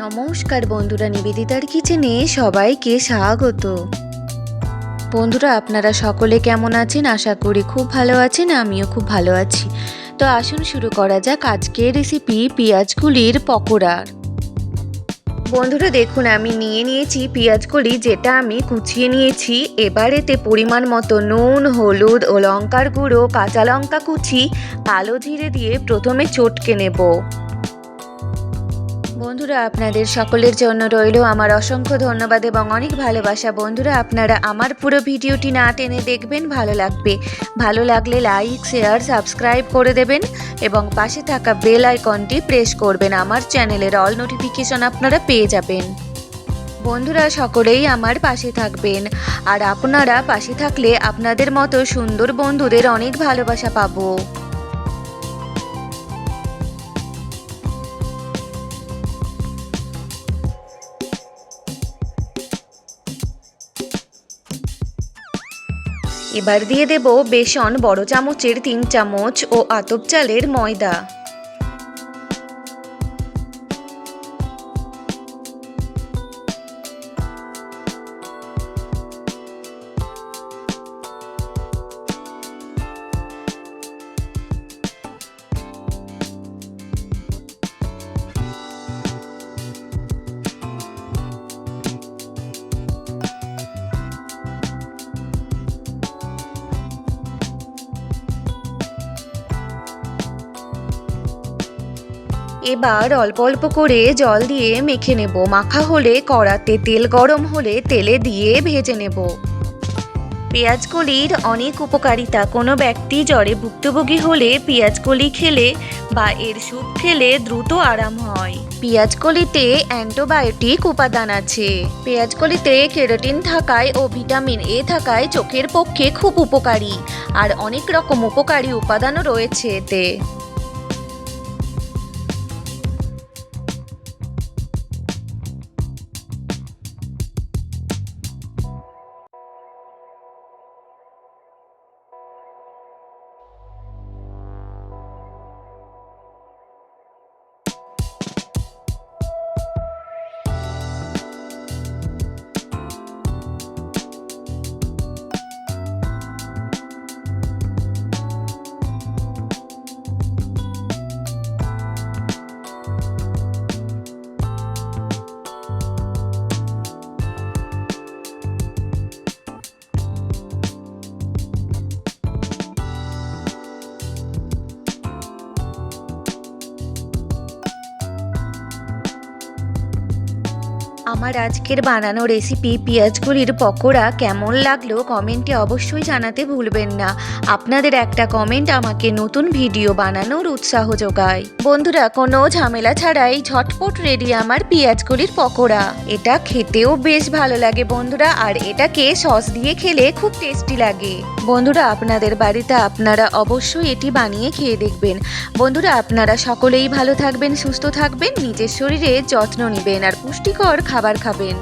নমস্কার বন্ধুরা, নিবেদিতার কিচেনে সবাইকে স্বাগত। বন্ধুরা, আপনারা সকলে কেমন আছেন? আশা করি খুব ভালো আছেন। আমিও খুব ভালো আছি। তো আসুন শুরু করা যাক আজকের রেসিপি পেঁয়াজকলির পকোড়ার। বন্ধুরা দেখুন, আমি নিয়েছি পেঁয়াজকলি, যেটা আমি কুচিয়ে নিয়েছি। এবার এতে পরিমাণ মতো নুন, হলুদ ও লঙ্কার গুঁড়ো, কাঁচা লঙ্কা কুচি, কালো জিরে দিয়ে প্রথমে চটকে নেব। বন্ধুরা, আপনাদের সকলের জন্য রইল আমার অসংখ্য ধন্যবাদ এবং অনেক ভালোবাসা। বন্ধুরা, আপনারা আমার পুরো ভিডিওটি না টেনে দেখবেন, ভালো লাগবে। ভালো লাগলে লাইক, শেয়ার, সাবস্ক্রাইব করে দেবেন এবং পাশে থাকা বেল আইকনটি প্রেস করবেন। আমার চ্যানেলের অল নোটিফিকেশন আপনারা পেয়ে যাবেন। বন্ধুরা, সকলেই আমার পাশে থাকবেন, আর আপনারা পাশে থাকলে আপনাদের মতো সুন্দর বন্ধুদের অনেক ভালোবাসা পাবো। এবার দিয়ে দেব বেসন বড় চামচের 3 চামচ ও আতপ চালের ময়দা। এবার অল্প অল্প করে জল দিয়ে মেখে নেব। মাখা হলে কড়াতে তেল গরম হলে তেলে দিয়ে ভেজে নেব। পেঁয়াজকলির অনেক উপকারিতা। কোনো ব্যক্তি জ্বরে ভুক্তভোগী হলে পেঁয়াজকলি খেলে বা এর স্যুপ খেলে দ্রুত আরাম হয়। পেঁয়াজকলিতে অ্যান্টিবায়োটিক উপাদান আছে। পেঁয়াজকলিতে কেরোটিন থাকায় ও ভিটামিন এ থাকায় চোখের পক্ষে খুব উপকারী, আর অনেক রকম উপকারী উপাদানও রয়েছে এতে। আমার আজকের বানানো রেসিপি পেঁয়াজকলির পকোড়া কেমন লাগলো কমেন্টে অবশ্যই জানাতে ভুলবেন না। আপনাদের একটা কমেন্ট আমাকে নতুন ভিডিও বানানোর উৎসাহ যোগায়। বন্ধুরা, কোনো ঝামেলা ছাড়াই ঝটপট রেডি আমার পেঁয়াজকলির পকোড়া। এটা খেতেও বেশ ভালো লাগে বন্ধুরা, আর এটাকে সস দিয়ে খেলে খুব টেস্টি লাগে। বন্ধুরা, আপনাদের বাড়িতে আপনারা অবশ্যই এটি বানিয়ে খেয়ে দেখবেন। বন্ধুরা, আপনারা সকলেই ভালো থাকবেন, সুস্থ থাকবেন, নিজের শরীরে যত্ন নেবেন আর পুষ্টিকর খাবার খাবেন।